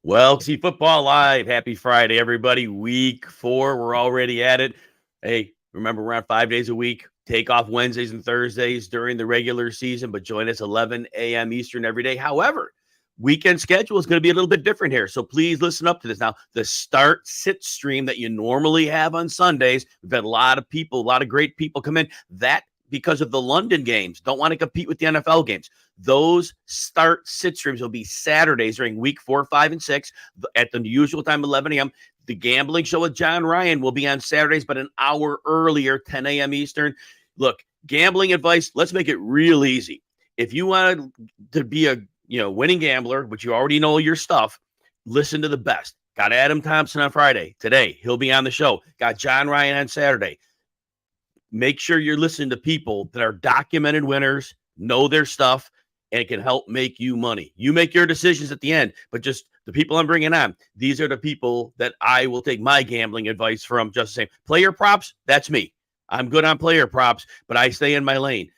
Well, see football live. Happy Friday, everybody. Week 4. We're already at it. Hey, remember we're on 5 days a week. Take off Wednesdays and Thursdays during the regular season, but join us 11 a.m. Eastern every day. However, weekend schedule is going to be a little bit different here. So please listen up to this. Now, the start sit stream that you normally have on Sundays, we've had a lot of people, a lot of great people come in. That because of the London games, don't want to compete with the NFL games. Those start sit streams will be Saturdays during week 4, 5, and 6 at the usual time, 11 a.m. The gambling show with John Ryan will be on Saturdays, but an hour earlier, 10 a.m. Eastern. Look, gambling advice, let's make it real easy. If you want to be a winning gambler, which you already know your stuff, listen to the best. Got Adam Thompson on Friday. Today, he'll be on the show. Got John Ryan on Saturday. Make sure you're listening to people that are documented winners, know their stuff, and can help make you money. You make your decisions at the end, but just the people I'm bringing on, these are the people that I will take my gambling advice from. Just the same. Player props, that's me. I'm good on player props, but I stay in my lane.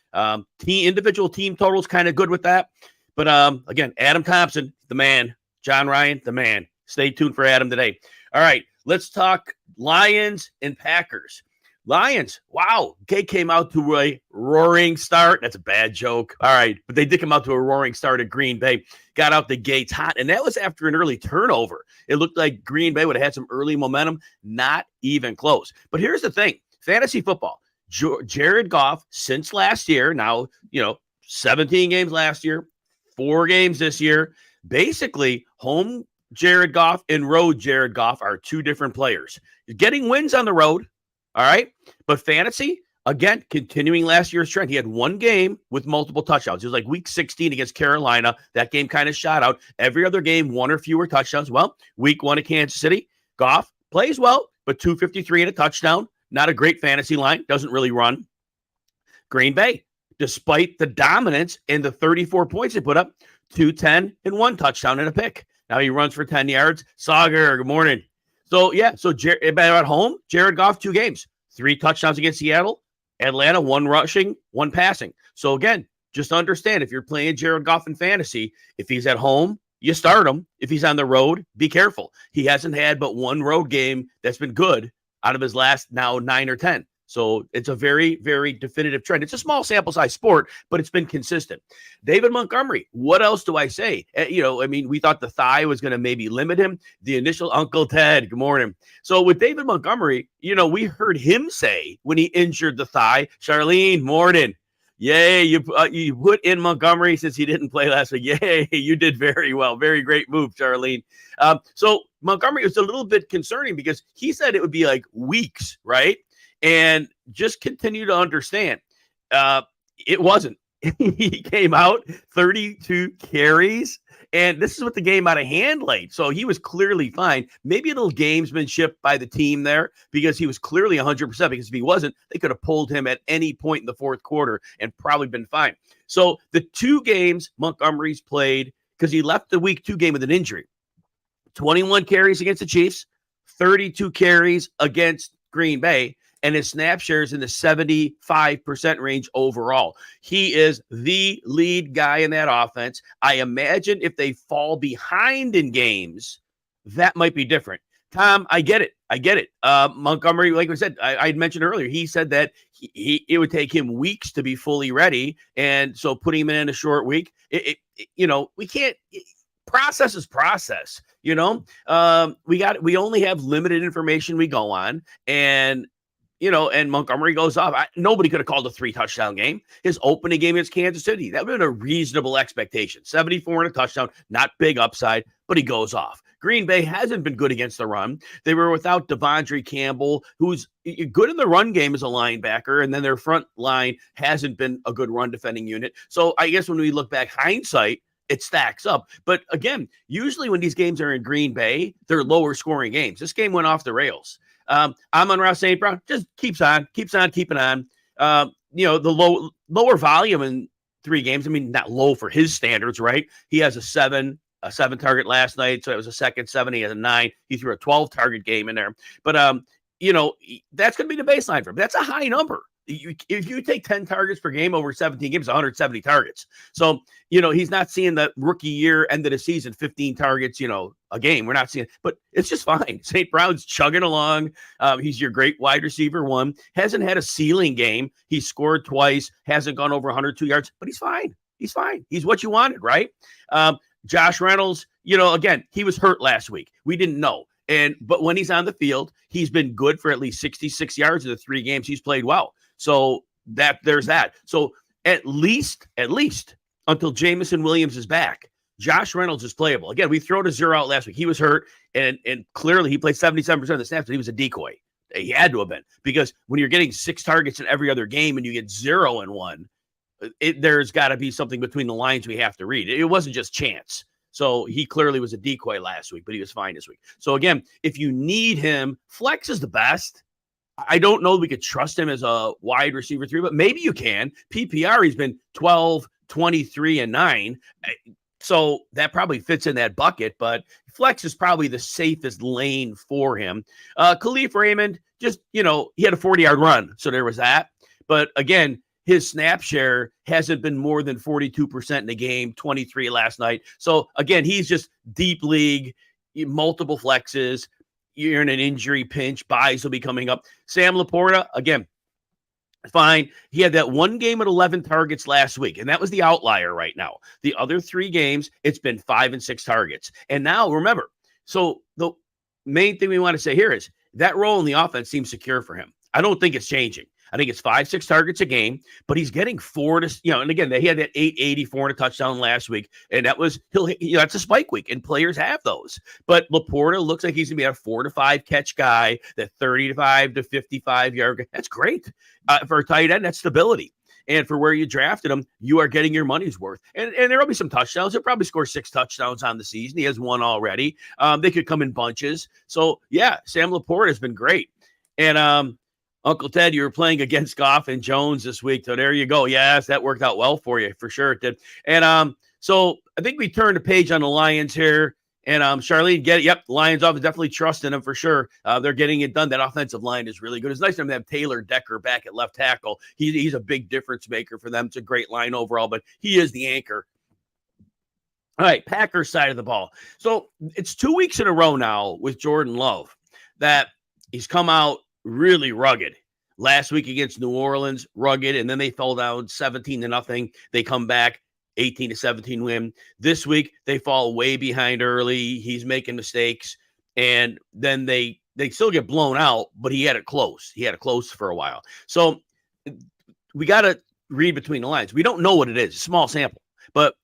Individual team totals, kind of good with that. But again, Adam Thompson, the man. John Ryan, the man. Stay tuned for Adam today. All right, let's talk Lions and Packers. Lions, wow, they came out to a roaring start. That's a bad joke. All right, but they did come out to a roaring start at Green Bay. Got out the gates hot, and that was after an early turnover. It looked like Green Bay would have had some early momentum. Not even close. But here's the thing. Fantasy football. Jared Goff, since last year, now, 17 games last year, 4 games this year. Basically, home Jared Goff and road Jared Goff are 2 different players. He's getting wins on the road. All right. But fantasy, again, continuing last year's trend. He had 1 game with multiple touchdowns. It was like week 16 against Carolina. That game kind of shot out. Every other game, 1 or fewer touchdowns. Well, week 1 at Kansas City, Goff plays well, but 253 and a touchdown. Not a great fantasy line. Doesn't really run. Green Bay, despite the dominance and the 34 points they put up, 210 and 1 touchdown and a pick. Now he runs for 10 yards. Sauger, good morning. So at home, Jared Goff, 2 games, 3 touchdowns against Seattle, Atlanta, 1 rushing, 1 passing. So again, just understand if you're playing Jared Goff in fantasy, if he's at home, you start him. If he's on the road, be careful. He hasn't had but 1 road game that's been good out of his last now 9 or 10. So it's a very, very definitive trend. It's a small sample size sport, but it's been consistent. David Montgomery, what else do I say? We thought the thigh was going to maybe limit him. The initial Uncle Ted, good morning. So with David Montgomery, we heard him say when he injured the thigh, Charlene, morning. Yay, you put in Montgomery since he didn't play last week. Yay, you did very well. Very great move, Charlene. So Montgomery was a little bit concerning because he said it would be like weeks, right? And just continue to understand, it wasn't. He came out 32 carries, and this is what the game out of hand late. So he was clearly fine. Maybe a little gamesmanship by the team there because he was clearly 100%, because if he wasn't, they could have pulled him at any point in the 4th quarter and probably been fine. So the 2 games Montgomery's played, because he left the week 2 game with an injury, 21 carries against the Chiefs, 32 carries against Green Bay, and his snap share is in the 75% range overall. He is the lead guy in that offense. I imagine if they fall behind in games, that might be different. Tom, I get it. Montgomery, like I said, I mentioned earlier, he said that it would take him weeks to be fully ready. And so putting him in a short week, we can't. Process is process. We only have limited information we go on. And Montgomery goes off. Nobody could have called a 3-touchdown game. His opening game against Kansas City, that would have been a reasonable expectation. 74 and a touchdown, not big upside, but he goes off. Green Bay hasn't been good against the run. They were without Devondre Campbell, who's good in the run game as a linebacker, and then their front line hasn't been a good run defending unit. So I guess when we look back, hindsight, it stacks up. But again, usually when these games are in Green Bay, they're lower scoring games. This game went off the rails. Amon-Ra St. Brown just keeps on keeping on. The lower volume in 3 games. I mean, not low for his standards, right? He has a 7 target last night, so it was a second 7. He has a 9. He threw a 12 target game in there. But that's going to be the baseline for him. That's a high number. if you take 10 targets per game over 17 games, 170 targets. So, he's not seeing that rookie year end of the season, 15 targets, a game. We're not seeing, but it's just fine. St. Brown's chugging along. He's your great wide receiver one. Hasn't had a ceiling game. He scored twice, hasn't gone over 102 yards, but he's fine. He's fine. He's what you wanted, right? Josh Reynolds, again, he was hurt last week. We didn't know. But when he's on the field, he's been good for at least 66 yards in the 3 games he's played well. So there's that. So at least until Jamison Williams is back, Josh Reynolds is playable. Again, we throw to 0 out last week. He was hurt, and clearly he played 77% of the snaps, and he was a decoy. He had to have been, because when you're getting 6 targets in every other game and you get 0 in one, there's got to be something between the lines we have to read. It wasn't just chance. So he clearly was a decoy last week, but he was fine this week. So again, if you need him, flex is the best. I don't know that we could trust him as a wide receiver 3, but maybe you can. PPR, he's been 12, 23, and 9. So that probably fits in that bucket, but flex is probably the safest lane for him. Khalif Raymond, just, he had a 40-yard run. So there was that. But again, his snap share hasn't been more than 42% in the game, 23 last night. So again, he's just deep league, multiple flexes. You're in an injury pinch. Buys will be coming up. Sam Laporta, again, fine. He had that one game at 11 targets last week, and that was the outlier right now. The other 3 games, it's been 5 and 6 targets. And now, remember, so the main thing we want to say here is that role in the offense seems secure for him. I don't think it's changing. I think it's 5-6 targets a game, but he's getting 4 to, and again, he had that 884 and a touchdown last week, and that was, that's a spike week, and players have those. But Laporta looks like he's going to be a 4 to 5 catch guy, that 35 to 55 yard. That's great. For a tight end, that's stability. And for where you drafted him, you are getting your money's worth. And there will be some touchdowns. He'll probably score 6 touchdowns on the season. He has 1 already. They could come in bunches. So, yeah, Sam Laporta has been great. And, Uncle Ted, you were playing against Goff and Jones this week. So there you go. Yes, that worked out well for you. For sure it did. And so I think we turned a page on the Lions here. And Charlene, get it. Yep, Lions off is definitely trusting them for sure. They're getting it done. That offensive line is really good. It's nice for them to have Taylor Decker back at left tackle. He's a big difference maker for them. It's a great line overall, but he is the anchor. All right, Packers side of the ball. So it's 2 weeks in a row now with Jordan Love that he's come out really rugged. Last week against New Orleans, rugged, and then they fell down 17-0. They come back 18-17 win. This week they fall way behind early. He's making mistakes, and then they still get blown out, but he had it close. He had it close for a while. So we got to read between the lines. We don't know what it is. Small sample. But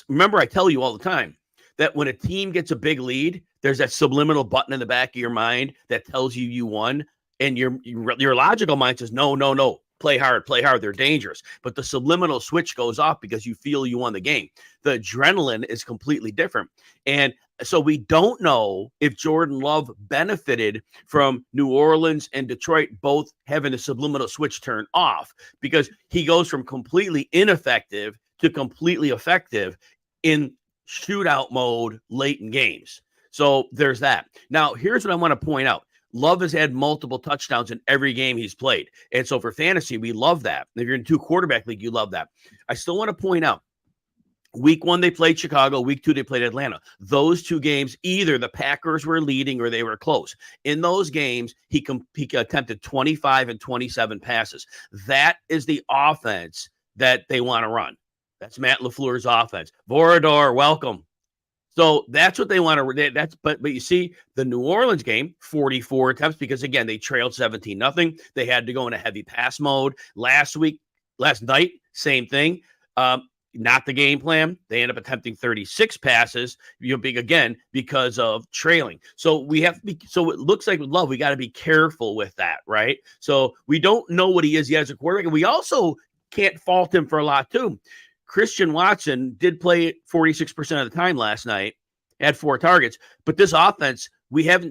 remember, I tell you all the time that when a team gets a big lead, there's that subliminal button in the back of your mind that tells you won. And your logical mind says, no, play hard, they're dangerous. But the subliminal switch goes off because you feel you won the game. The adrenaline is completely different. And so we don't know if Jordan Love benefited from New Orleans and Detroit both having a subliminal switch turn off, because he goes from completely ineffective to completely effective in shootout mode late in games. So there's that. Now, here's what I want to point out. Love has had multiple touchdowns in every game he's played. And so for fantasy, we love that. If you're in 2 quarterback league, you love that. I still want to point out, week 1, they played Chicago. Week 2, they played Atlanta. Those 2 games, either the Packers were leading or they were close. In those games, he attempted 25 and 27 passes. That is the offense that they want to run. That's Matt LaFleur's offense. Vorador, welcome. So that's what they want to. But you see, the New Orleans game, 44 attempts, because again they trailed 17-0. They had to go in a heavy pass mode. Last night, same thing. Not the game plan. They end up attempting 36 passes. Again because of trailing. So we have to be. So it looks like with Love, we got to be careful with that, right? So we don't know what he is yet as a quarterback, and we also can't fault him for a lot too. Christian Watson did play 46% of the time last night, had 4 targets, but this offense,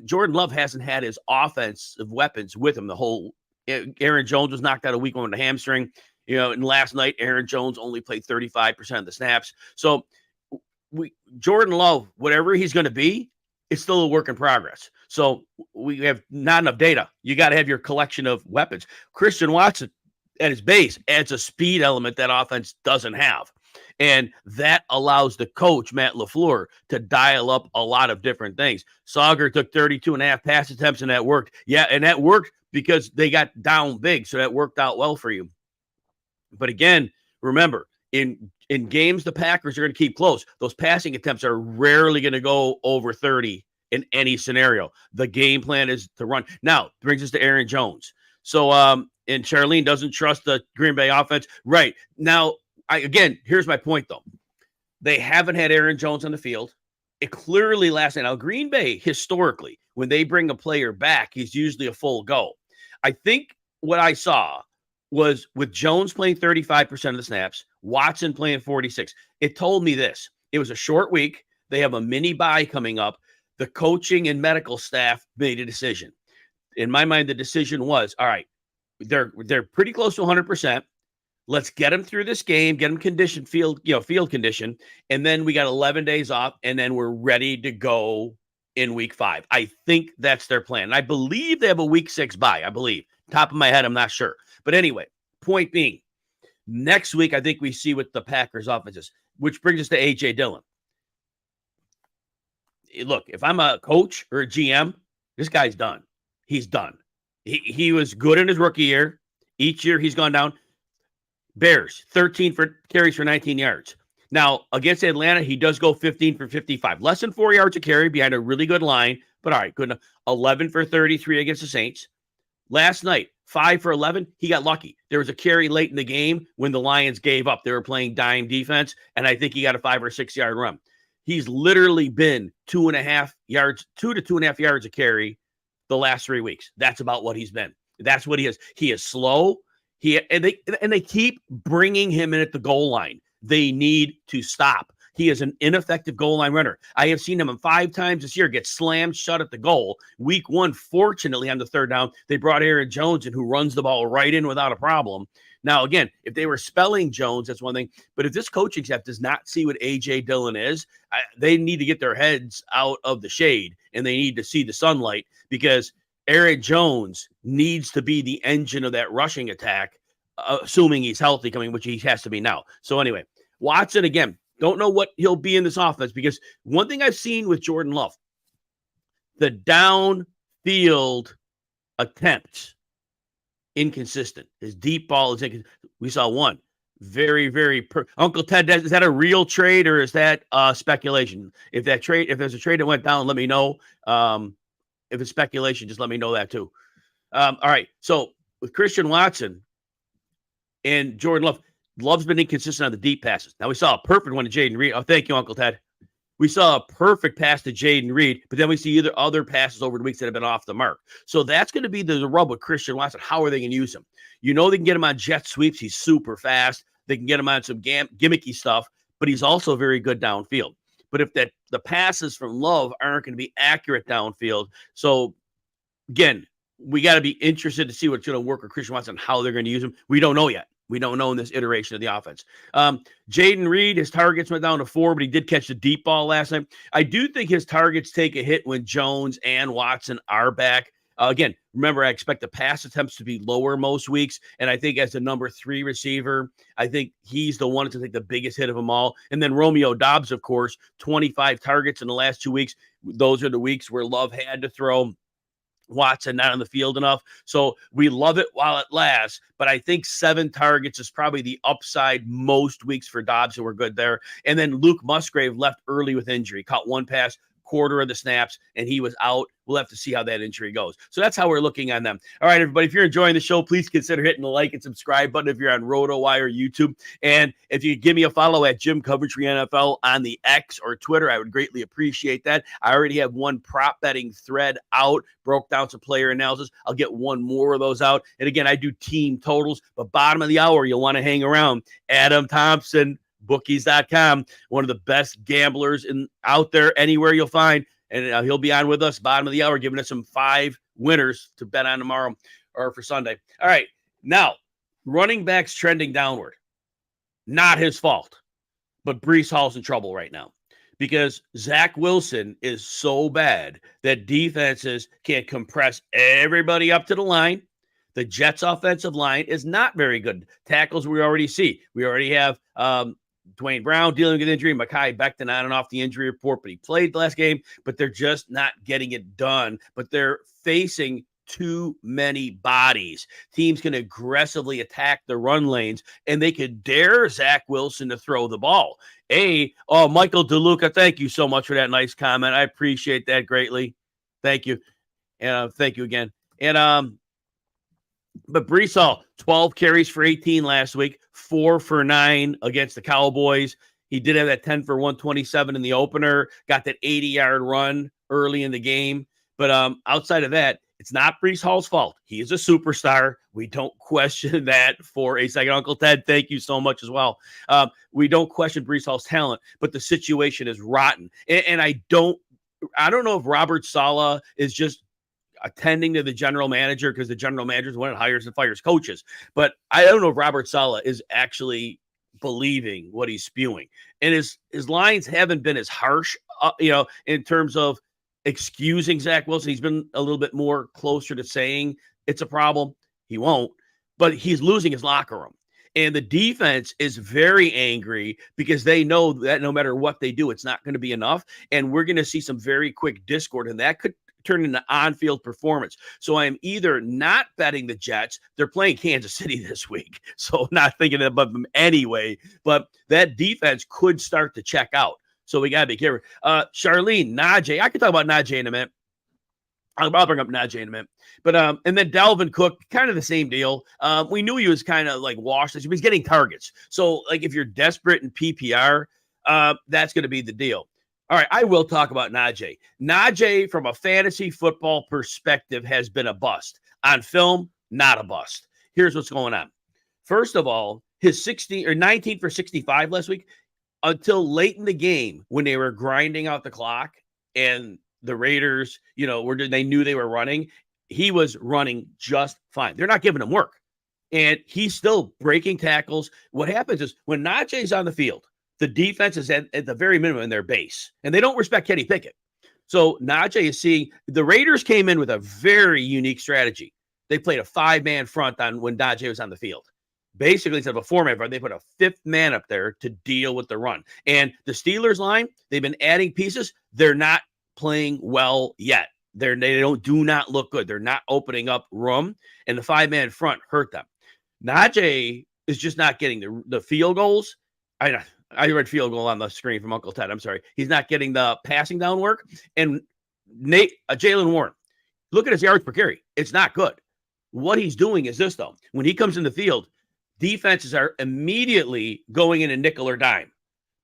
Jordan Love hasn't had his offensive weapons with him the whole. Aaron Jones was knocked out a week 1 with a hamstring, and last night, Aaron Jones only played 35% of the snaps. So Jordan Love, whatever he's going to be, it's still a work in progress. So we have not enough data. You got to have your collection of weapons. Christian Watson, at its base adds a speed element that offense doesn't have. And that allows the coach, Matt LaFleur, to dial up a lot of different things. Sauger took 32.5 pass attempts, and that worked. Yeah, and that worked because they got down big, so that worked out well for you. But again, remember, in games the Packers are going to keep close. Those passing attempts are rarely going to go over 30 in any scenario. The game plan is to run. Now, brings us to Aaron Jones. So, and Charlene doesn't trust the Green Bay offense. Right. Now, again, here's my point, though. They haven't had Aaron Jones on the field. It clearly last night. Now, Green Bay, historically, when they bring a player back, he's usually a full go. I think what I saw was with Jones playing 35% of the snaps, Watson playing 46. It told me this. It was a short week. They have a mini bye coming up. The coaching and medical staff made a decision. In my mind, the decision was, all right, they're pretty close to 100%. Let's get them through this game, get them conditioned, field condition, and then we got 11 days off, and then we're ready to go in week 5. I think that's their plan. And I believe they have a week 6 bye, I believe. Top of my head, I'm not sure. But anyway, point being, next week, I think we see what the Packers offense is, which brings us to A.J. Dillon. Look, if I'm a coach or a GM, this guy's done. He's done. He was good in his rookie year. Each year he's gone down. Bears, 13 carries for 19 yards. Now, against Atlanta, he does go 15 for 55. Less than 4 yards a carry behind a really good line, but all right, good enough. 11 for 33 against the Saints. Last night, 5 for 11. He got lucky. There was a carry late in the game when the Lions gave up. They were playing dime defense, and I think he got a 5 or 6 yard run. He's literally been 2.5 yards, 2 to 2.5 yards a carry the last 3 weeks. That's about what he's been. That's what he is. He is slow. And they keep bringing him in at the goal line. They need to stop. He is an ineffective goal line runner. I have seen him 5 times this year get slammed shut at the goal. Week 1, fortunately, on the third down, they brought Aaron Jones in, who runs the ball right in without a problem. Now, again, if they were spelling Jones, that's one thing. But if this coaching staff does not see what A.J. Dillon is, they need to get their heads out of the shade, and they need to see the sunlight, because Aaron Jones needs to be the engine of that rushing attack, assuming he's healthy coming, which he has to be now. So anyway, Watson, again, don't know what he'll be in this offense, because one thing I've seen with Jordan Love, the downfield attempts, inconsistent. His deep ball is inconsistent. We saw one. Very, very Uncle Ted, is that a real trade or is that speculation? If there's a trade that went down, let me know. If it's speculation, just let me know that too. All right. So with Christian Watson and Jordan Love, Love's been inconsistent on the deep passes. Now we saw a perfect one to Jaden Reed. Oh, thank you, Uncle Ted. We saw a perfect pass to Jaden Reed, but then we see either other passes over the weeks that have been off the mark. So that's going to be the rub with Christian Watson. How are they going to use him? You know, they can get him on jet sweeps. He's super fast. They can get him on some gimmicky stuff, but he's also very good downfield. But if the passes from Love aren't going to be accurate downfield, so again, we got to be interested to see what's going to work with Christian Watson, how they're going to use him. We don't know yet. We don't know in this iteration of the offense. Jaden Reed, his targets went down to 4, but he did catch the deep ball last night. I do think his targets take a hit when Jones and Watson are back. Again, remember, I expect the pass attempts to be lower most weeks, and I think as the number 3 receiver, I think he's the one to take the biggest hit of them all. And then Romeo Doubs, of course, 25 targets in the last 2 weeks. Those are the weeks where Love had to throw. Watson not on the field enough. So we love it while it lasts, but I think 7 targets is probably the upside most weeks for Dobbs, and we're good there. And then Luke Musgrave left early with injury, caught 1 pass, quarter of the snaps, and he was out. We'll have to see how that injury goes. So that's how we're looking on them. All right, everybody, if you're enjoying the show, please consider hitting the like and subscribe button if you're on RotoWire YouTube. And if you give me a follow at Jim Coventry NFL on the X or Twitter, I would greatly appreciate that. I already have 1 prop betting thread out, broke down some player analysis. I'll get 1 more of those out. And again, I do team totals, but bottom of the hour, you'll want to hang around. Adam Thompson, bookies.com, one of the best gamblers out there anywhere you'll find. And he'll be on with us bottom of the hour, giving us some 5 winners to bet on tomorrow or for Sunday. All right. Now, running backs trending downward. Not his fault. But Breece Hall's in trouble right now because Zach Wilson is so bad that defenses can't compress everybody up to the line. The Jets' offensive line is not very good. Tackles we already see. We already have Dwayne Brown dealing with injury, Mekhi Becton on and off the injury report, but he played the last game, but they're just not getting it done. But they're facing too many bodies. Teams can aggressively attack the run lanes, and they could dare Zach Wilson to throw the ball. Michael DeLuca, thank you so much for that nice comment. I appreciate that greatly. Thank you. And thank you again. And but Breece Hall, 12 carries for 18 last week, 4 for 9 against the Cowboys. He did have that 10 for 127 in the opener, got that 80-yard run early in the game. But outside of that, it's not Breece Hall's fault. He is a superstar. We don't question that for a second. Uncle Ted, thank you so much as well. We don't question Breece Hall's talent, but the situation is rotten. And I don't know if Robert Saleh is just attending to the general manager because the general manager is one that hires and fires coaches. But I don't know if Robert Saleh is actually believing what he's spewing. And his lines haven't been as harsh, in terms of excusing Zach Wilson. He's been a little bit more closer to saying it's a problem. He won't, but he's losing his locker room. And the defense is very angry because they know that no matter what they do, it's not going to be enough. And we're going to see some very quick discord, and that could turn into on-field performance. So I am either not betting the Jets. They're playing Kansas City this week, so not thinking about them anyway. But that defense could start to check out. So we got to be careful. Charlene, Najee. I can talk about Najee in a minute. I'll bring up Najee in a minute. But and then Dalvin Cook, kind of the same deal. We knew he was kind of like washed. He was getting targets. So like if you're desperate in PPR, that's going to be the deal. All right, I will talk about Najee. Najee, from a fantasy football perspective, has been a bust. On film, not a bust. Here's what's going on. First of all, his 19 for 65 last week, until late in the game when they were grinding out the clock and the Raiders, they knew they were running, he was running just fine. They're not giving him work. And he's still breaking tackles. What happens is when Najee's on the field, the defense is at the very minimum in their base, and they don't respect Kenny Pickett. So Najee is seeing the Raiders came in with a very unique strategy. They played a 5-man front on when Najee was on the field. Basically, instead of a 4-man front, they put a 5th man up there to deal with the run. And the Steelers line, they've been adding pieces. They're not playing well yet. They do not look good. They're not opening up room, and the 5-man front hurt them. Najee is just not getting the field goals. I read field goal on the screen from Uncle Ted. I'm sorry. He's not getting the passing down work. And Jaylen Warren, look at his yards per carry. It's not good. What he's doing is this, though. When he comes in the field, defenses are immediately going in a nickel or dime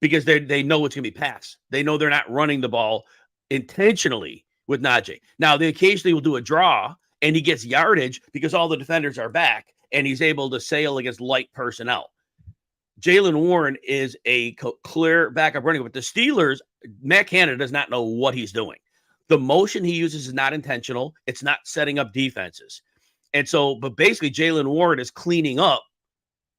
because they know it's going to be pass. They know they're not running the ball intentionally with Najee. Now, they occasionally will do a draw, and he gets yardage because all the defenders are back, and he's able to sail against light personnel. Jaylen Warren is a clear backup running, but the Steelers, Matt Canada does not know what he's doing. The motion he uses is not intentional. It's not setting up defenses. And so, but basically Jaylen Warren is cleaning up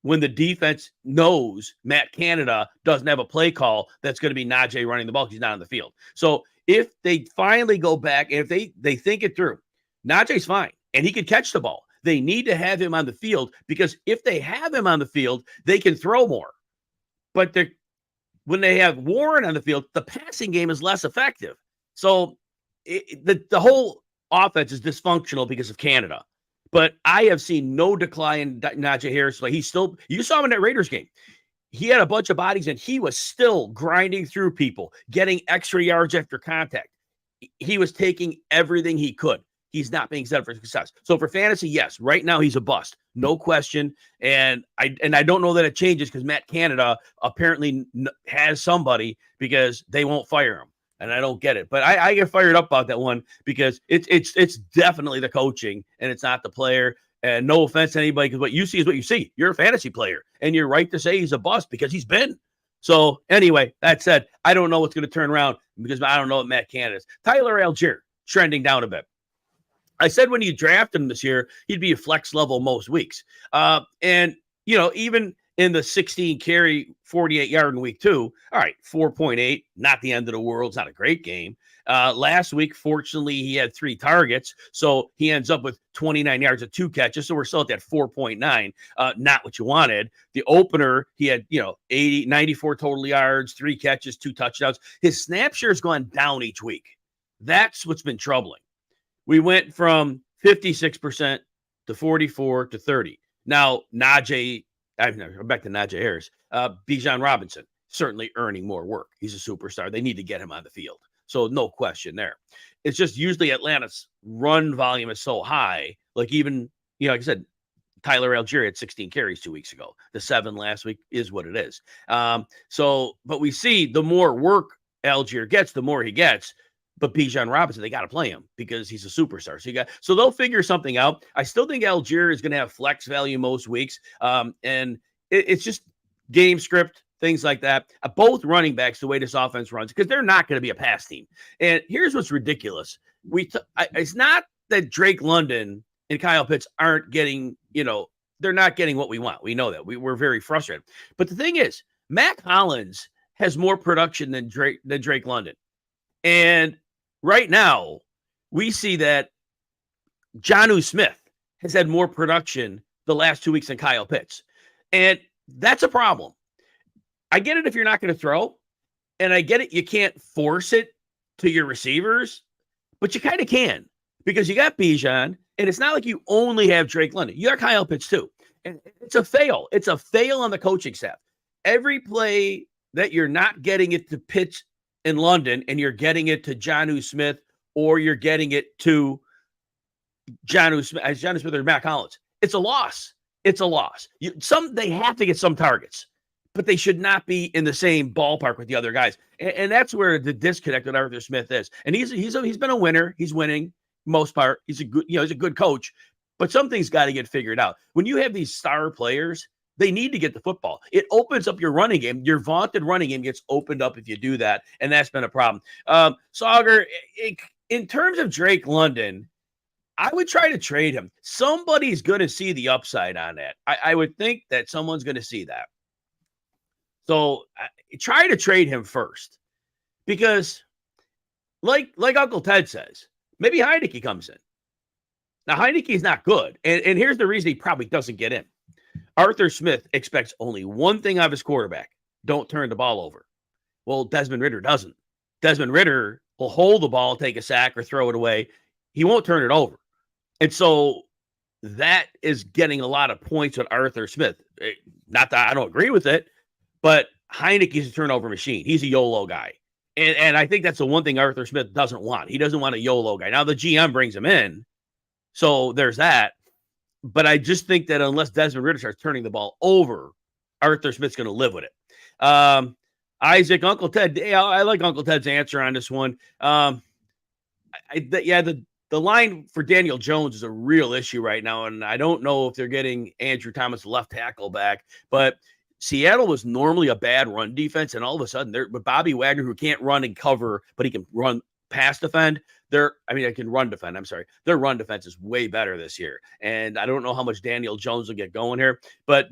when the defense knows Matt Canada doesn't have a play call that's going to be Najee running the ball because he's not on the field. So if they finally go back, and if they think it through, Najee's fine, and he could catch the ball. They need to have him on the field because if they have him on the field, they can throw more. But when they have Warren on the field, the passing game is less effective. So the whole offense is dysfunctional because of Canada. But I have seen no decline in Najee Harris. Like you saw him in that Raiders game. He had a bunch of bodies, and he was still grinding through people, getting extra yards after contact. He was taking everything he could. He's not being set up for success. So for fantasy, yes, right now he's a bust, no question. And I don't know that it changes because Matt Canada apparently has somebody because they won't fire him, and I don't get it. But I get fired up about that one because it's definitely the coaching and it's not the player. And no offense to anybody, because what you see is what you see. You're a fantasy player, and you're right to say he's a bust because he's been. So anyway, that said, I don't know what's going to turn around because I don't know what Matt Canada is. Tyler Allgeier trending down a bit. I said when you draft him this year, he'd be a flex level most weeks. And, even in the 16 carry, 48 yard in week 2. All right, 4.8, not the end of the world. It's not a great game. Last week, fortunately, he had 3 targets, so he ends up with 29 yards of 2 catches. So we're still at that 4.9. Not what you wanted. The opener, he had 94 total yards, 3 catches, 2 touchdowns. His snap share has gone down each week. That's what's been troubling. We went from 56% to 44 to 30. Now, I'm back to Najee Harris. Bijan Robinson, certainly earning more work. He's a superstar. They need to get him on the field. So no question there. It's just usually Atlanta's run volume is so high. Like even, like I said, Tyler Allgeier had 16 carries 2 weeks ago. The 7 last week is what it is. But we see the more work Allgeier gets, the more he gets. But Bijan Robinson, they got to play him because he's a superstar. So they'll figure something out. I still think Allgeier is going to have flex value most weeks. And it's just game script, things like that. Both running backs, the way this offense runs, because they're not going to be a pass team. And here's what's ridiculous. It's not that Drake London and Kyle Pitts aren't getting, they're not getting what we want. We know that. We're very frustrated. But the thing is, Mac Hollins has more production than Drake London. And right now, we see that Jonnu Smith has had more production the last 2 weeks than Kyle Pitts. And that's a problem. I get it if you're not going to throw, and I get it you can't force it to your receivers, but you kind of can because you got Bijan, and it's not like you only have Drake London. You got Kyle Pitts too. And it's a fail. It's a fail on the coaching staff. Every play that you're not getting it to Pitts in London and you're getting it to Jonnu Smith or you're getting it to Jonnu Smith or Mac Hollins, it's a loss. It's a loss. They have to get some targets, but they should not be in the same ballpark with the other guys. And that's where the disconnect with Arthur Smith is. And he's been a winner. He's winning most part. He's a good coach, but something's got to get figured out. When you have these star players, they need to get the football. It opens up your running game. Your vaunted running game gets opened up if you do that, and that's been a problem. Sauger, in terms of Drake London, I would try to trade him. Somebody's going to see the upside on that. I would think that someone's going to see that. So try to trade him first because, like Uncle Ted says, maybe Heineke comes in. Now, Heineke's not good, and here's the reason he probably doesn't get in. Arthur Smith expects only one thing out of his quarterback. Don't turn the ball over. Well, Desmond Ridder doesn't. Desmond Ridder will hold the ball, take a sack, or throw it away. He won't turn it over. And so that is getting a lot of points with Arthur Smith. Not that I don't agree with it, but Heineke's a turnover machine. He's a YOLO guy. And I think that's the one thing Arthur Smith doesn't want. He doesn't want a YOLO guy. Now, the GM brings him in, so there's that. But I just think that unless Desmond Ridder starts turning the ball over, Arthur Smith's going to live with it. Isaac, Uncle Ted, I like Uncle Ted's answer on this one. The line for Daniel Jones is a real issue right now, and I don't know if they're getting Andrew Thomas left tackle back. But Seattle was normally a bad run defense, and all of a sudden, with Bobby Wagner, who can't run and cover, but he can run pass defend. I can run defend. I'm sorry. Their run defense is way better this year. And I don't know how much Daniel Jones will get going here. But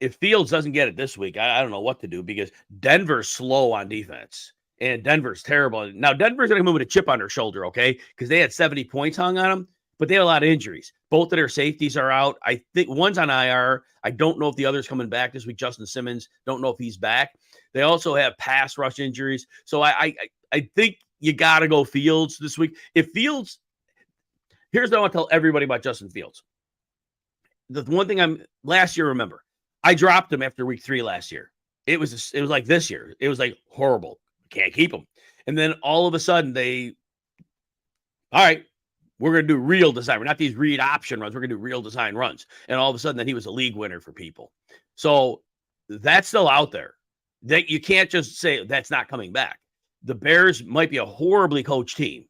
if Fields doesn't get it this week, I don't know what to do because Denver's slow on defense. And Denver's terrible. Now, Denver's going to move with a chip on their shoulder, okay? Because they had 70 points hung on them, but they had a lot of injuries. Both of their safeties are out. I think one's on IR. I don't know if the other's coming back this week. Justin Simmons, don't know if he's back. They also have pass rush injuries. So I think you got to go Fields this week. If Fields, here's what I want to tell everybody about Justin Fields. The one thing last year, remember, I dropped him after week 3 last year. It was like this year. It was like horrible. Can't keep him. And then all of a sudden all right, we're going to do real design. We're not these read option runs. We're going to do real design runs. And all of a sudden then he was a league winner for people. So that's still out there. That you can't just say that's not coming back. The Bears might be a horribly coached team,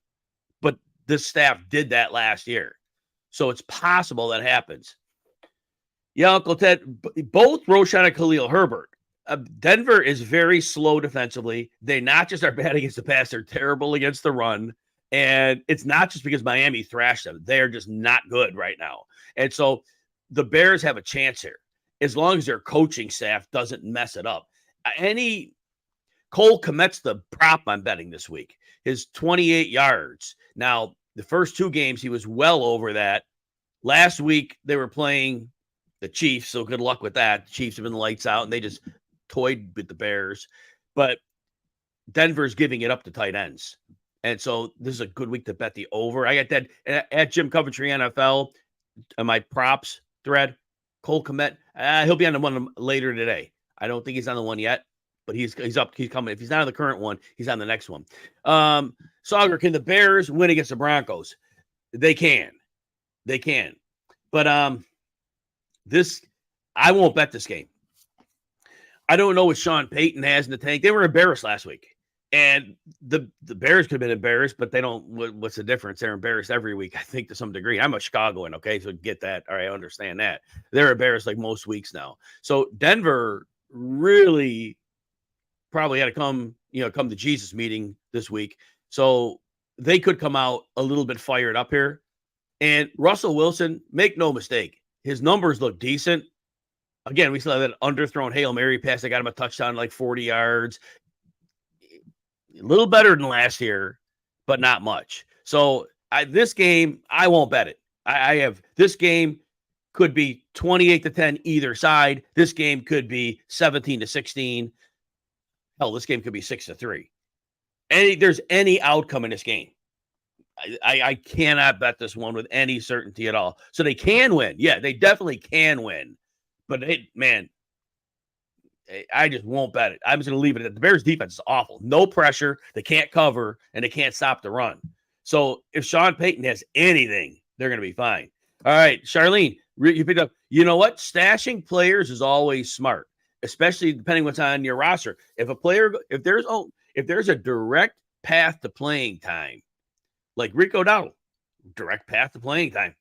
but this staff did that last year. So it's possible that happens. Yeah, Uncle Ted, both Roschon and Khalil Herbert. Denver is very slow defensively. They not just are bad against the pass, they're terrible against the run. And it's not just because Miami thrashed them. They're just not good right now. And so the Bears have a chance here as long as their coaching staff doesn't mess it up. Cole Kmet's the prop I'm betting this week. His 28 yards. Now, the first two games, he was well over that. Last week, they were playing the Chiefs, so good luck with that. The Chiefs have been lights out, and they just toyed with the Bears. But Denver's giving it up to tight ends. And so this is a good week to bet the over. I got that at Jim Coventry NFL, my props thread. Cole Kmet, he'll be on the one later today. I don't think he's on the one yet, but he's up. He's coming. If he's not on the current one, he's on the next one. Sauger, can the Bears win against the Broncos? They can. But I won't bet this game. I don't know what Sean Payton has in the tank. They were embarrassed last week. And the Bears could have been embarrassed, but they don't. What's the difference? They're embarrassed every week, I think, to some degree. I'm a Chicagoan, okay? So get that. All right, I understand that. They're embarrassed like most weeks now. So Denver really probably had to come to Jesus meeting this week. So they could come out a little bit fired up here. And Russell Wilson, make no mistake, his numbers look decent. Again, we still have that underthrown Hail Mary pass that got him a touchdown, like 40 yards. A little better than last year, but not much. So this game, I won't bet it. I have this game could be 28-10 either side. This game could be 17-16. Hell, this game could be 6-3. There's any outcome in this game. I cannot bet this one with any certainty at all. So they can win. Yeah, they definitely can win. But I just won't bet it. I'm just going to leave it at the Bears defense is awful. No pressure. They can't cover, and they can't stop the run. So if Sean Payton has anything, they're going to be fine. All right, Charlene, you picked up. You know what? Stashing players is always smart, especially depending what's on your roster. If there's a direct path to playing time, like Rico Dowdle, direct path to playing time.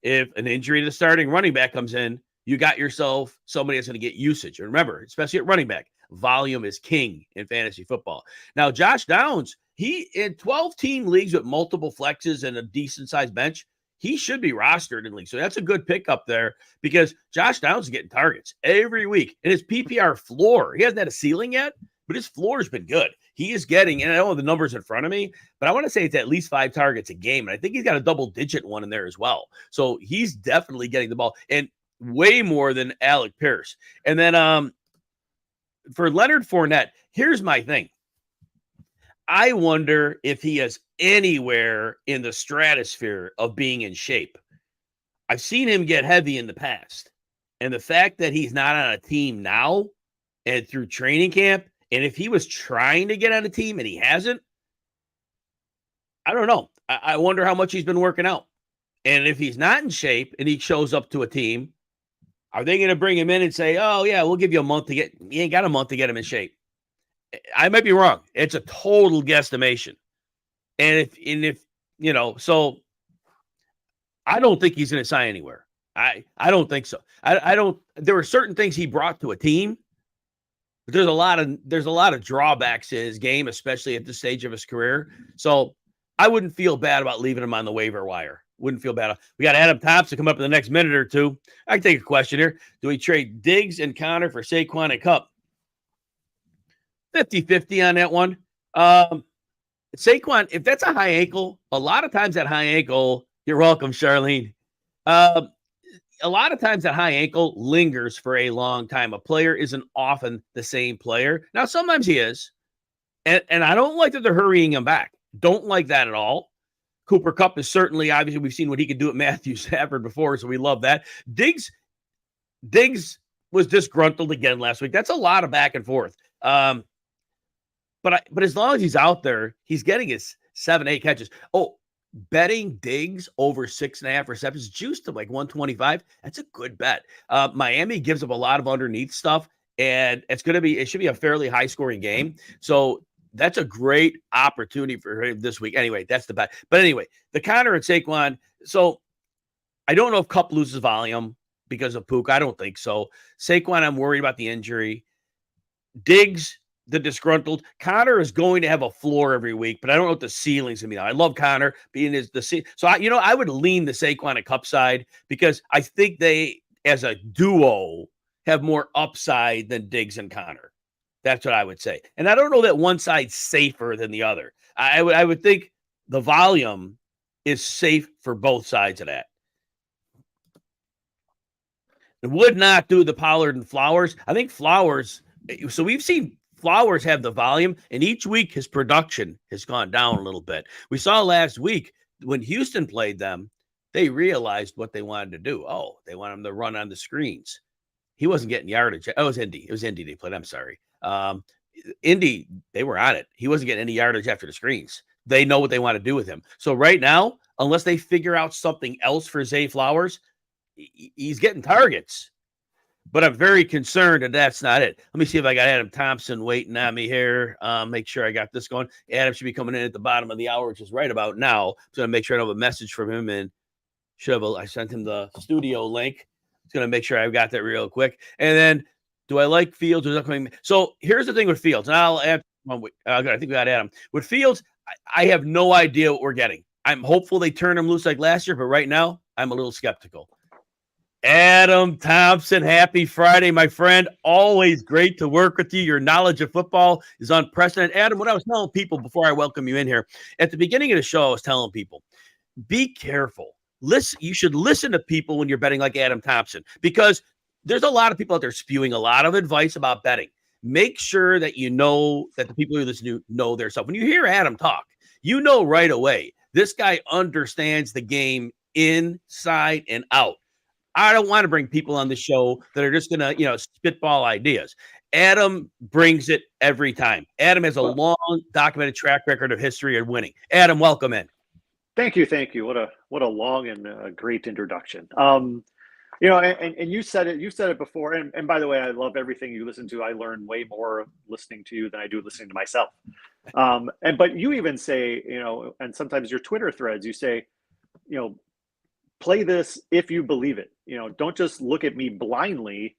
If an injury to the starting running back comes in, you got yourself somebody that's going to get usage. And remember, especially at running back, volume is king in fantasy football. Now, Josh Downs, he in 12-team leagues with multiple flexes and a decent-sized bench, he should be rostered in league. So that's a good pickup there because Josh Downs is getting targets every week. And his PPR floor, he hasn't had a ceiling yet, but his floor has been good. He is getting, and I don't have the numbers in front of me, but I want to say it's at least 5 targets a game. And I think he's got a double-digit one in there as well. So he's definitely getting the ball. And way more than Alec Pierce. And then for Leonard Fournette, here's my thing. I wonder if he is anywhere in the stratosphere of being in shape. I've seen him get heavy in the past. And the fact that he's not on a team now and through training camp, and if he was trying to get on a team and he hasn't, I don't know. I wonder how much he's been working out. And if he's not in shape and he shows up to a team, are they going to bring him in and say, oh, yeah, we'll give you a month to get – you ain't got a month to get him in shape? I might be wrong. It's a total guesstimation. And if so I don't think he's going to sign anywhere. I don't think so. I don't – there were certain things he brought to a team, but there's a lot of drawbacks to his game, especially at this stage of his career. So I wouldn't feel bad about leaving him on the waiver wire. Wouldn't feel bad. We got Adam Thompson come up in the next minute or two. I can take a question here. Do we trade Diggs and Connor for Saquon and Kupp? 50-50 on that one. Saquon, if that's a high ankle, a lot of times that high ankle, you're welcome, Charlene. A lot of times that high ankle lingers for a long time. A player isn't often the same player. Now, sometimes he is. And I don't like that they're hurrying him back. Don't like that at all. Cooper Kupp is certainly, obviously, we've seen what he could do at Matthew Stafford before, so we love that. Diggs was disgruntled again last week. That's a lot of back and forth. But as long as he's out there, he's getting his 7-8 catches. Oh, betting Diggs over 6.5 receptions, juiced to like 125. That's a good bet. Miami gives up a lot of underneath stuff, and it should be a fairly high scoring game. So that's a great opportunity for him this week. Anyway, that's the bet. But anyway, the Connor and Saquon. So I don't know if Kupp loses volume because of Puka. I don't think so. Saquon, I'm worried about the injury. Diggs, the disgruntled. Connor is going to have a floor every week, but I don't know what the ceiling's going to be. I love Connor being the. So I would lean the Saquon and Kupp side because I think they as a duo have more upside than Diggs and Connor. That's what I would say. And I don't know that one side's safer than the other. I would think the volume is safe for both sides of that. It would not do the Pollard and Flowers. I think Flowers, so we've seen Flowers have the volume, and each week his production has gone down a little bit. We saw last week when Houston played them, they realized what they wanted to do. Oh, they want him to run on the screens. He wasn't getting yardage. Oh, it was Indy. It was Indy they played. I'm sorry. Indy, they were on it. He wasn't getting any yardage after the screens. They know what they want to do with him. So right now, unless they figure out something else for Zay Flowers, he's getting targets. But I'm very concerned that that's not it. Let me see if I got Adam Thompson waiting on me here. Make sure I got this going. Adam should be coming in at the bottom of the hour, which is right about now. So I'm going to make sure I have a message from him, and I sent him the studio link. It's going to make sure I've got that real quick. And then, do I like Fields? So here's the thing with Fields. And I'll add, I think we got Adam. With Fields, I have no idea what we're getting. I'm hopeful they turn him loose like last year, but right now, I'm a little skeptical. Adam Thompson, happy Friday, my friend. Always great to work with you. Your knowledge of football is unprecedented. Adam, what I was telling people before I welcome you in here, at the beginning of the show, I was telling people, be careful. Listen, you should listen to people when you're betting like Adam Thompson, because there's a lot of people out there spewing a lot of advice about betting. Make sure that you know that the people who listen to know their stuff. When you hear Adam talk, you know right away, this guy understands the game inside and out. I don't want to bring people on the show that are just going to, spitball ideas. Adam brings it every time. Adam has a long documented track record of history of winning. Adam, welcome in. Thank you. What a long and great introduction. And you said it before. And by the way, I love everything you listen to. I learn way more listening to you than I do listening to myself. But you even say, and sometimes your Twitter threads, you say, play this if you believe it. Don't just look at me blindly,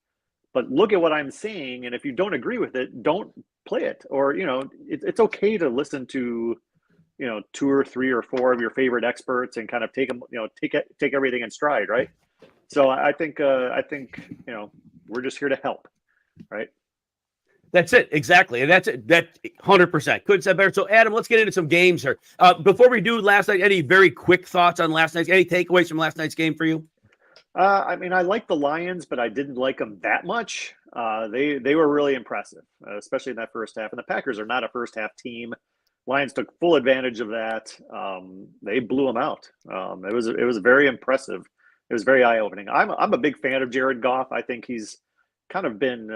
but look at what I'm saying. And if you don't agree with it, don't play it. Or, it's okay to listen to, 2 or 3 or 4 of your favorite experts and kind of take them, take everything in stride. Right. So I think, we're just here to help. Right. That's it. Exactly. And that's it. That 100%. Couldn't say better. So, Adam, let's get into some games here. Before we do last night, any very quick thoughts on last night's, any takeaways from last night's game for you? I like the Lions, but I didn't like them that much. They were really impressive, especially in that first half. And the Packers are not a first half team. Lions took full advantage of that. They blew them out. It was very impressive. It was very eye-opening. I'm a big fan of Jared Goff. I think he's kind of been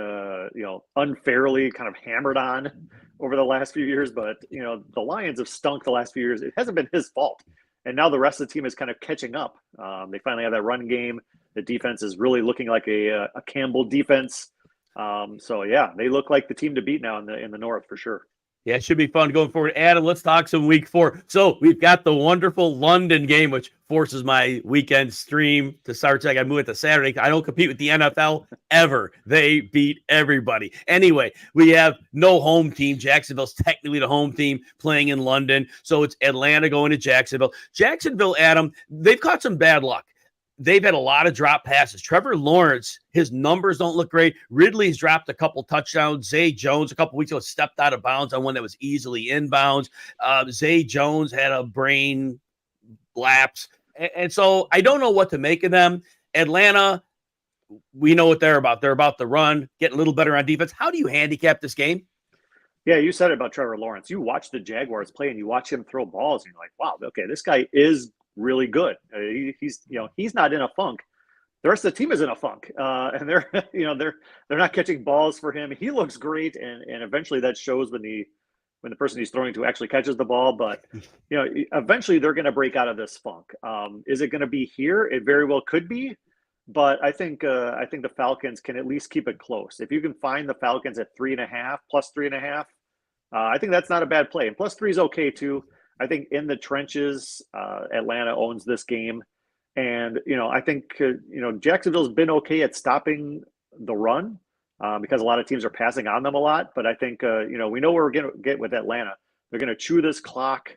unfairly kind of hammered on over the last few years, but the Lions have stunk the last few years. It hasn't been his fault, and now the rest of the team is kind of catching up. They finally have that run game. The defense is really looking like a Campbell defense. So yeah, they look like the team to beat now in the North for sure. Yeah, it should be fun going forward. Adam, let's talk some week 4. So we've got the wonderful London game, which forces my weekend stream to start. I got to move it to Saturday. I don't compete with the NFL ever. They beat everybody. Anyway, we have no home team. Jacksonville's technically the home team playing in London. So it's Atlanta going to Jacksonville. Jacksonville, Adam, they've caught some bad luck. They've had a lot of drop passes. Trevor Lawrence, his numbers don't look great. Ridley's dropped a couple touchdowns. Zay Jones a couple weeks ago stepped out of bounds on one that was easily inbounds. Zay Jones had a brain lapse. And so I don't know what to make of them. Atlanta, we know what they're about. They're about the run, getting a little better on defense. How do you handicap this game? Yeah, you said it about Trevor Lawrence. You watch the Jaguars play and you watch him throw balls and you're like, wow, okay, this guy is really good. He's not in a funk. The rest of the team is in a funk, and they're not catching balls for him. He looks great, and eventually that shows when the person he's throwing to actually catches the ball. But eventually they're going to break out of this funk. Is it going to be here? It very well could be, but I think the Falcons can at least keep it close. If you can find the Falcons at 3.5 plus 3.5, I think that's not a bad play. And plus 3 is okay too. I think in the trenches, Atlanta owns this game. And, I think, Jacksonville's been okay at stopping the run because a lot of teams are passing on them a lot. But I think, we know what we're going to get with Atlanta. They're going to chew this clock.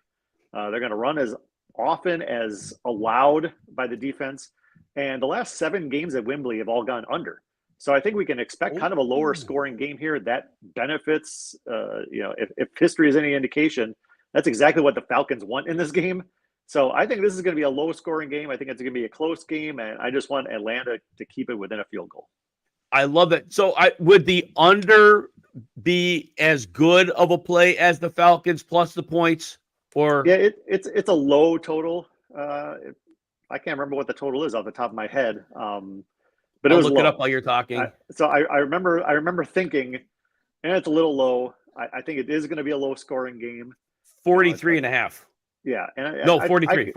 They're going to run as often as allowed by the defense. And the last 7 games at Wembley have all gone under. So I think we can expect kind of a lower scoring game here. That benefits, if history is any indication, that's exactly what the Falcons want in this game. So I think this is going to be a low scoring game. I think it's going to be a close game, and I just want Atlanta to keep it within a field goal. I love that. So would the under be as good of a play as the Falcons plus the points? Or yeah, it's a low total. I can't remember what the total is off the top of my head. But it was look low. it up while you're talking. I remember thinking, and it's a little low. I think it is going to be a low scoring game. 43 and a half. Yeah. And 43.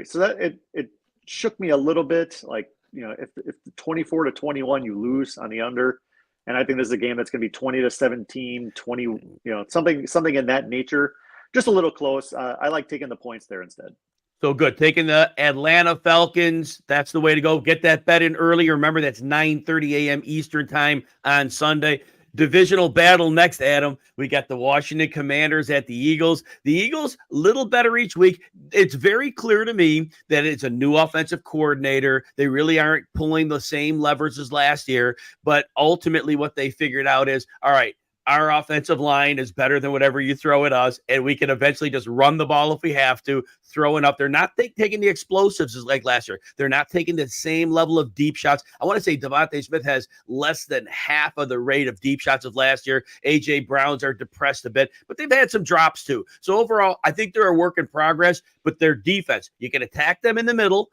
So that it shook me a little bit. Like, if 24-21 you lose on the under, and I think this is a game that's going to be 20-17, 20, something in that nature. Just a little close. I like taking the points there instead. So good. Taking the Atlanta Falcons. That's the way to go. Get that bet in early. Remember, that's 9:30 a.m. Eastern time on Sunday. Divisional battle next, Adam. We got the Washington Commanders at the Eagles. The Eagles, a little better each week. It's very clear to me that it's a new offensive coordinator. They really aren't pulling the same levers as last year. But ultimately what they figured out is, all right, our offensive line is better than whatever you throw at us, and we can eventually just run the ball if we have to, throw it up. They're not taking the explosives as like last year. They're not taking the same level of deep shots. I want to say Devontae Smith has less than half of the rate of deep shots of last year. A.J. Browns are depressed a bit, but they've had some drops too. So overall, I think they're a work in progress, but their defense, you can attack them in the middle,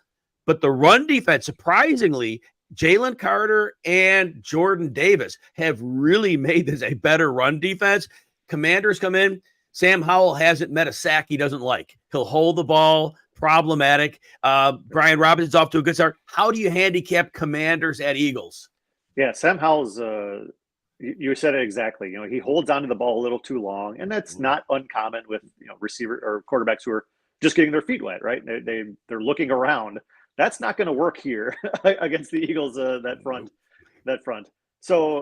but the run defense, surprisingly, Jalen Carter and Jordan Davis have really made this a better run defense. Commanders come in. Sam Howell hasn't met a sack he doesn't like. He'll hold the ball, problematic. Brian Robinson's off to a good start. How do you handicap Commanders at Eagles? Yeah, Sam Howell's, you said it exactly. He holds onto the ball a little too long, and that's not uncommon with receiver or quarterbacks who are just getting their feet wet, right? They're looking around. That's not going to work here against the Eagles, that front. So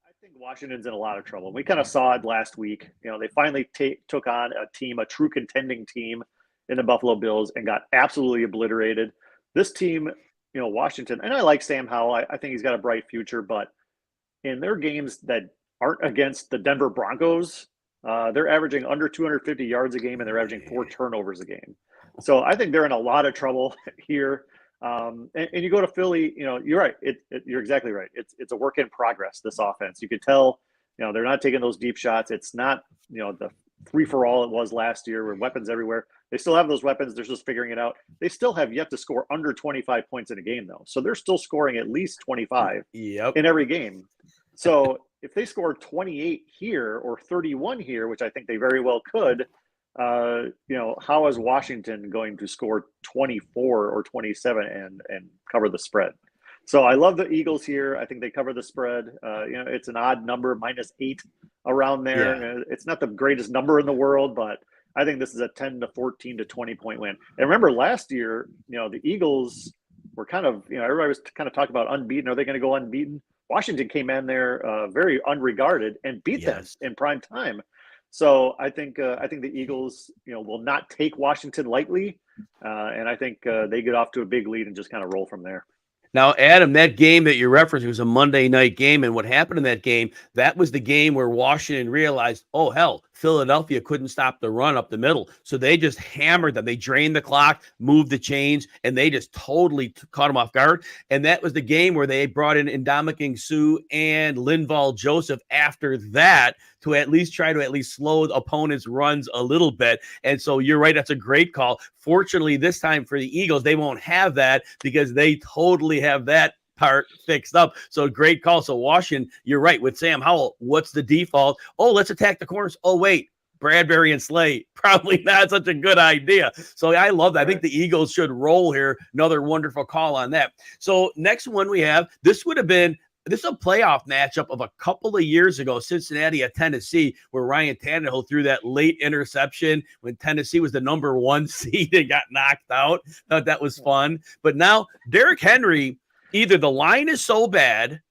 I think Washington's in a lot of trouble. We kind of saw it last week. They finally took on a true contending team in the Buffalo Bills and got absolutely obliterated. This team, Washington, and I like Sam Howell. I think he's got a bright future, but in their games that aren't against the Denver Broncos, they're averaging under 250 yards a game, and they're averaging 4 turnovers a game. So I think they're in a lot of trouble here. And you go to Philly, you're right. You're exactly right. It's a work in progress, this offense. You could tell, they're not taking those deep shots. It's not, the free-for-all it was last year with weapons everywhere. They still have those weapons. They're just figuring it out. They still have yet to score under 25 points in a game, though. So they're still scoring at least 25 in every game. So if they score 28 here or 31 here, which I think they very well could, how is Washington going to score 24 or 27 and cover the spread? So I love the Eagles here. I think they cover the spread. It's an odd number, -8 around there. Yeah. It's not the greatest number in the world, but I think this is a 10 to 14 to 20 point win. And remember last year, the Eagles were kind of, everybody was kind of talking about unbeaten. Are they going to go unbeaten? Washington came in there very unregarded and beat them in prime time. So I think the Eagles, will not take Washington lightly, and I think they get off to a big lead and just kind of roll from there. Now, Adam, that game that you're referencing was a Monday night game, and what happened in that game, that was the game where Washington realized, oh, hell, Philadelphia couldn't stop the run up the middle. So they just hammered them. They drained the clock, moved the chains, and they just totally caught them off guard. And that was the game where they brought in Ndamukong Suh and Linval Joseph after that to at least try to slow the opponent's runs a little bit. And so you're right, that's a great call. Fortunately, this time for the Eagles, they won't have that because they totally have that part fixed up. So great call. So Washington, you're right. With Sam Howell, what's the default? Oh, let's attack the corners. Oh, wait. Bradbury and Slay, probably not such a good idea. So I love that. I think the Eagles should roll here. Another wonderful call on that. So next one we have, this is a playoff matchup of a couple of years ago, Cincinnati at Tennessee, where Ryan Tannehill threw that late interception when Tennessee was the number 1 seed and got knocked out. Thought that was fun. But now Derrick Henry, either the line is so bad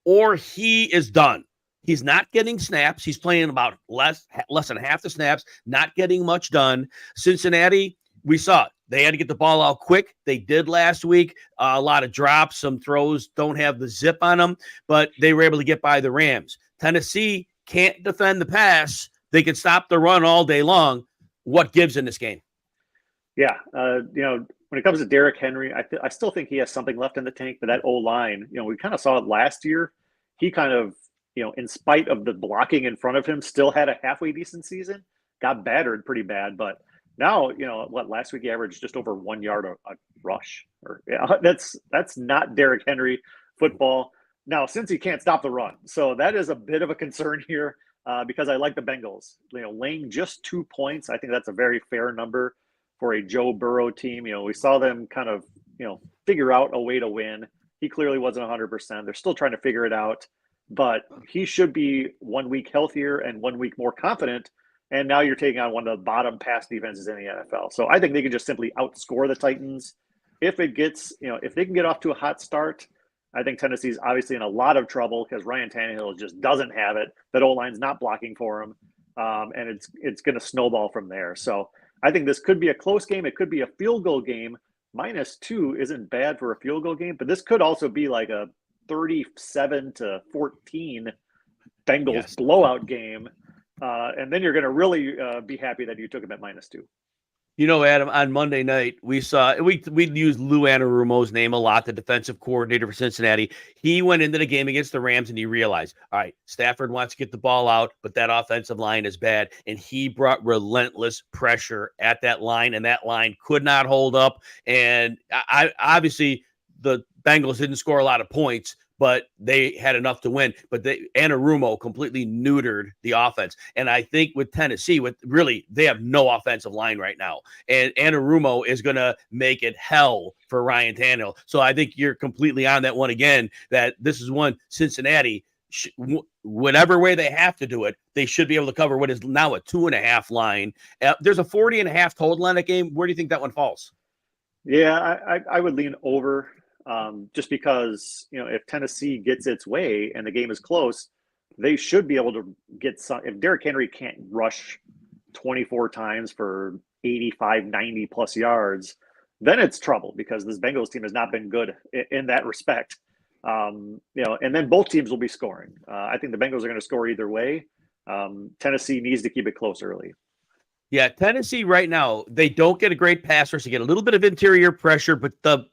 or he is done. He's not getting snaps. He's playing about less than half the snaps, not getting much done. Cincinnati, we saw they had to get the ball out quick. They did last week. A lot of drops. Some throws don't have the zip on them, but they were able to get by the Rams. Tennessee can't defend the pass. They can stop the run all day long. What gives in this game? Yeah, when it comes to Derrick Henry, I still think he has something left in the tank, but that O-line, we kind of saw it last year. He kind of, in spite of the blocking in front of him, still had a halfway decent season, got battered pretty bad. But now, last week he averaged just over 1 yard a rush. That's not Derrick Henry football. Now, since he can't stop the run. So that is a bit of a concern here because I like the Bengals. Laying just 2 points, I think that's a very fair number for a Joe Burrow team. We saw them kind of, figure out a way to win. He clearly wasn't 100%. They're still trying to figure it out, but he should be 1 week healthier and 1 week more confident. And now you're taking on one of the bottom pass defenses in the NFL. So I think they can just simply outscore the Titans. If it gets, if they can get off to a hot start, I think Tennessee's obviously in a lot of trouble because Ryan Tannehill just doesn't have it. That O-line's not blocking for him. And it's going to snowball from there. So I think this could be a close game. It could be a field goal game. -2 isn't bad for a field goal game, but this could also be like a 37-14 Bengals blowout game. And then you're going to really be happy that you took him at -2. Adam, on Monday night, we used Lou Anarumo's name a lot, the defensive coordinator for Cincinnati. He went into the game against the Rams and he realized, all right, Stafford wants to get the ball out, but that offensive line is bad. And he brought relentless pressure at that line, and that line could not hold up. And obviously the Bengals didn't score a lot of points, but they had enough to win. But Anarumo completely neutered the offense. And I think with Tennessee, they have no offensive line right now. And Anarumo is going to make it hell for Ryan Tannehill. So I think you're completely on that one again, that this is one Cincinnati, whatever way they have to do it, they should be able to cover what is now a 2.5 line. There's a 40.5 total on that game. Where do you think that one falls? Yeah, I would lean over. Just because, if Tennessee gets its way and the game is close, they should be able to get some. If Derrick Henry can't rush 24 times for 85, 90 plus yards, then it's trouble because this Bengals team has not been good in that respect. And then both teams will be scoring. I think the Bengals are going to score either way. Tennessee needs to keep it close early. Yeah, Tennessee right now, they don't get a great pass rush. They get a little bit of interior pressure, but the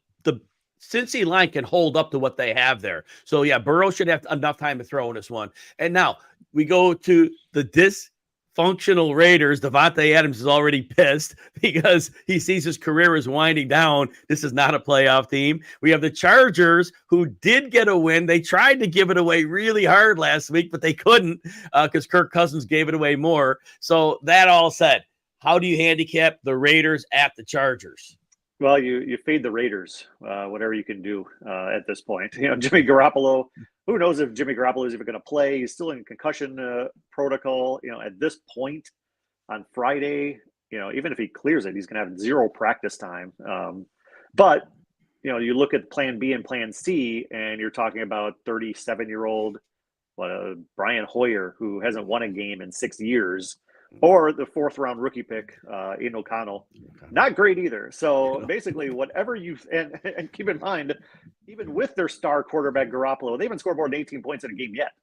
Cincy line can hold up to what they have there. So, yeah, Burrow should have enough time to throw in this one. And now we go to the dysfunctional Raiders. Davante Adams is already pissed because he sees his career is winding down. This is not a playoff team. We have the Chargers, who did get a win. They tried to give it away really hard last week, but they couldn't because Kirk Cousins gave it away more. So that all said, how do you handicap the Raiders at the Chargers? Well, you fade the Raiders, whatever you can do at this point. Jimmy Garoppolo, who knows if Jimmy Garoppolo is even going to play? He's still in concussion protocol. At this point on Friday, even if he clears it, he's going to have 0 practice time. But, you look at plan B and plan C, and you're talking about 37-year-old Brian Hoyer, who hasn't won a game in 6 years. Or the 4th-round rookie pick, Aiden O'Connell. Not great either. So basically, whatever you – and keep in mind, even with their star quarterback Garoppolo, they haven't scored more than 18 points in a game yet.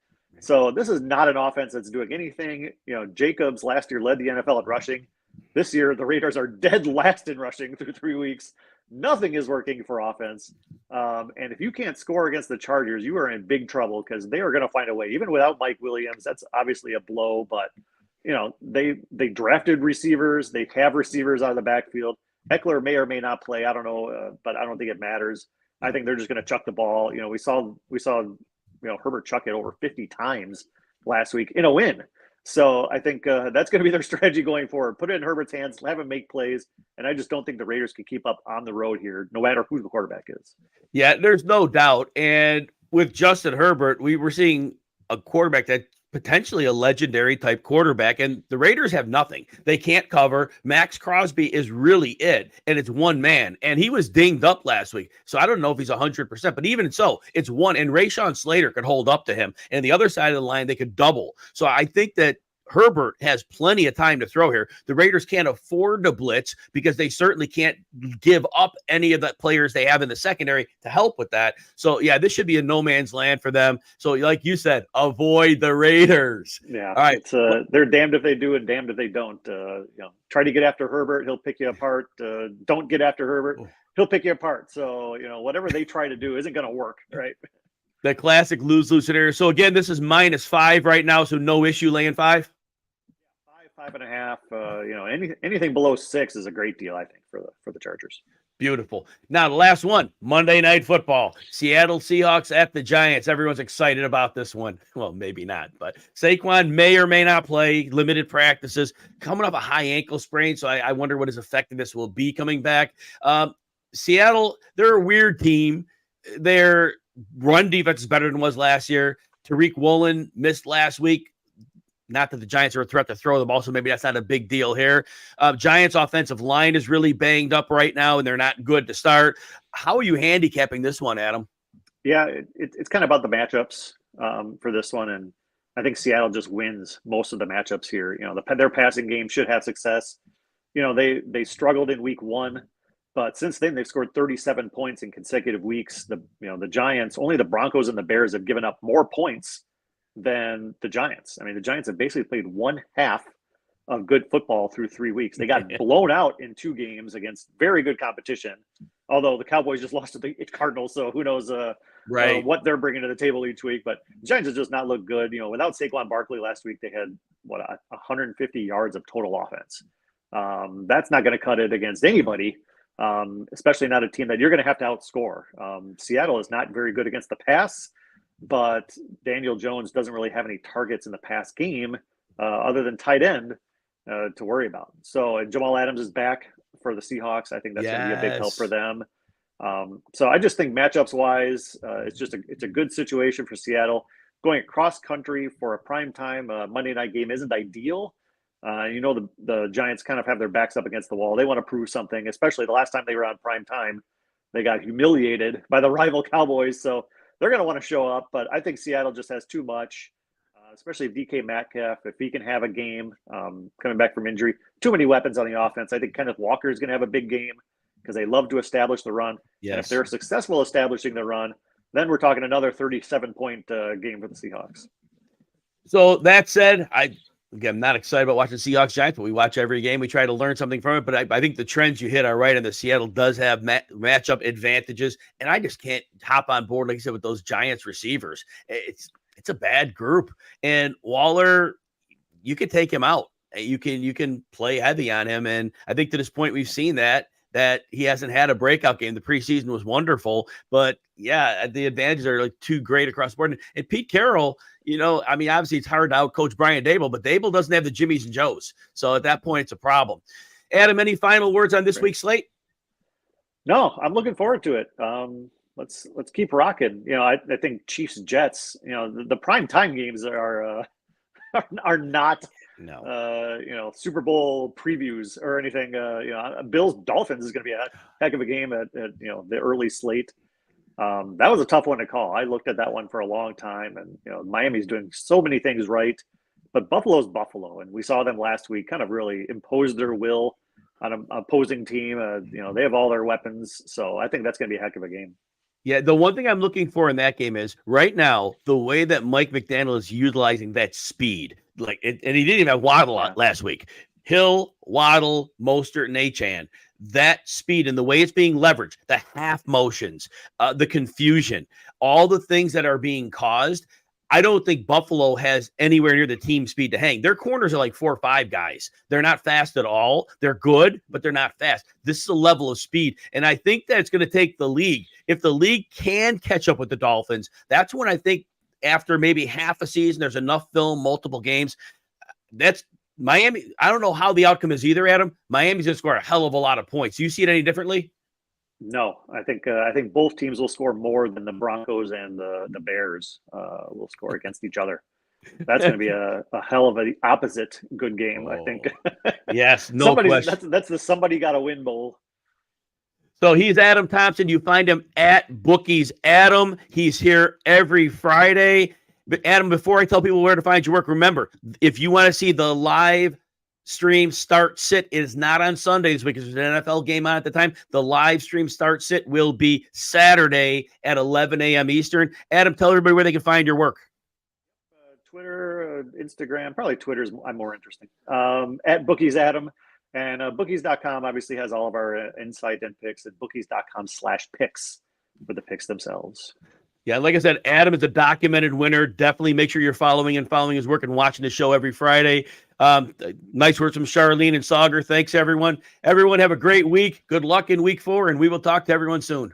So this is not an offense that's doing anything. Jacobs last year led the NFL at rushing. This year, the Raiders are dead last in rushing through 3 weeks. Nothing is working for offense. And if you can't score against the Chargers, you are in big trouble because they are going to find a way. Even without Mike Williams, that's obviously a blow, but – they drafted receivers. They have receivers out of the backfield. Eckler may or may not play. I don't know, but I don't think it matters. I think they're just going to chuck the ball. We saw Herbert chuck it over 50 times last week in a win. So I think that's going to be their strategy going forward. Put it in Herbert's hands, have him make plays, and I just don't think the Raiders can keep up on the road here, no matter who the quarterback is. Yeah, there's no doubt. And with Justin Herbert, we were seeing a quarterback that potentially a legendary type quarterback, and the Raiders have nothing. They can't cover. Max Crosby is really it, and it's one man, and he was dinged up last week, so I don't know if he's 100%, but even so, it's one, and Rashawn Slater could hold up to him, and the other side of the line, they could double. So I think that Herbert has plenty of time to throw here. The Raiders can't afford to blitz because they certainly can't give up any of the players they have in the secondary to help with that. So, yeah, this should be a no man's land for them. So, like you said, avoid the Raiders. Yeah. All right. They're damned if they do and damned if they don't. Try to get after Herbert. He'll pick you apart. Don't get after Herbert. He'll pick you apart. So, whatever they try to do isn't going to work, right? The classic lose-lose scenario. So, again, this is -5 right now, so no issue laying 5? 5.5. Anything below 6 is a great deal, I think, for the Chargers. Beautiful. Now, the last one, Monday Night Football. Seattle Seahawks at the Giants. Everyone's excited about this one. Well, maybe not, but Saquon may or may not play, limited practices, coming off a high ankle sprain, so I wonder what his effectiveness will be coming back. Seattle, they're a weird team. Their run defense is better than it was last year. Tariq Woolen missed last week. Not that the Giants are a threat to throw the ball, so maybe that's not a big deal here. Giants' offensive line is really banged up right now, and they're not good to start. How are you handicapping this one, Adam? Yeah, it's kind of about the matchups for this one, and I think Seattle just wins most of the matchups here. Their passing game should have success. They struggled in week 1, but since then they've scored 37 points in consecutive weeks. The Giants, only the Broncos and the Bears have given up more points than the Giants. I mean, the Giants have basically played one half of good football through 3 weeks. They got blown out in 2 games against very good competition, although the Cowboys just lost to the Cardinals, so who knows what they're bringing to the table each week. But the Giants have just not looked good. Without Saquon Barkley last week, they had 150 yards of total offense. That's not going to cut it against anybody, especially not a team that you're going to have to outscore. Seattle is not very good against the pass, but Daniel Jones doesn't really have any targets in the pass game other than tight end to worry about. So Jamal Adams is back for the Seahawks. I think that's going to be a big help for them. So I just think matchups wise, it's a good situation for Seattle. Going across country for a primetime Monday night game isn't ideal. The Giants kind of have their backs up against the wall. They want to prove something, especially the last time they were on primetime. They got humiliated by the rival Cowboys. So they're going to want to show up, but I think Seattle just has too much, especially if DK Metcalf, if he can have a game coming back from injury. Too many weapons on the offense. I think Kenneth Walker is going to have a big game because they love to establish the run. Yes. And if they're successful establishing the run, then we're talking another 37-point game for the Seahawks. So that said, I'm not excited about watching Seahawks Giants, but we watch every game. We try to learn something from it. But I think the trends you hit are right, and the Seattle does have matchup advantages. And I just can't hop on board, like you said, with those Giants receivers. It's a bad group. And Waller, you can take him out. You can play heavy on him. And I think to this point we've seen that he hasn't had a breakout game. The preseason was wonderful, but yeah, the advantages are like too great across the board. And Pete Carroll, obviously it's hard to outcoach Brian Daboll, but Daboll doesn't have the Jimmies and Joes. So at that point, it's a problem. Adam, any final words on this week's slate? No, I'm looking forward to it. Let's keep rocking. I think Chiefs Jets, the prime time games are not Super Bowl previews or anything. Bills Dolphins is going to be a heck of a game at the early slate. That was a tough one to call. I looked at that one for a long time, and Miami's doing so many things right, but Buffalo's Buffalo, and we saw them last week kind of really impose their will on an opposing team. They have all their weapons, so I think that's going to be a heck of a game. Yeah, the one thing I'm looking for in that game is right now the way that Mike McDaniel is utilizing that speed, and he didn't even have Waddle last week. Hill, Waddle, Mostert, and Achane. That speed and the way it's being leveraged, the half motions, the confusion, all the things that are being caused. I don't think Buffalo has anywhere near the team speed to hang. Their corners are like 4 or 5 guys. They're not fast at all. They're good, but they're not fast. This is a level of speed, and I think that it's going to take the league. If the league can catch up with the Dolphins, that's when I think after maybe half a season, there's enough film, multiple games. That's Miami. I don't know how the outcome is either, Adam. Miami's going to score a hell of a lot of points. Do you see it any differently? No, I think both teams will score more than the Broncos and the Bears will score against each other. That's going to be a hell of an opposite good game, I think. Yes, no question. That's the somebody got to win bowl. So he's Adam Thompson. You find him at Bookies Adam. He's here every Friday. But Adam, before I tell people where to find your work, remember, if you want to see the live stream start sit, it is not on Sundays because there's an NFL game on at the time. The live stream start sit will be Saturday at 11 a.m. Eastern. Adam, tell everybody where they can find your work. Twitter, Instagram, probably Twitter's I'm more interesting. At Bookies Adam, and bookies.com obviously has all of our insight and picks at bookies.com/picks for the picks themselves. Yeah, like I said, Adam is a documented winner. Definitely make sure you're following his work and watching the show every Friday. Nice words from Charlene and Sauger. Thanks, everyone. Everyone have a great week. Good luck in week 4, and we will talk to everyone soon.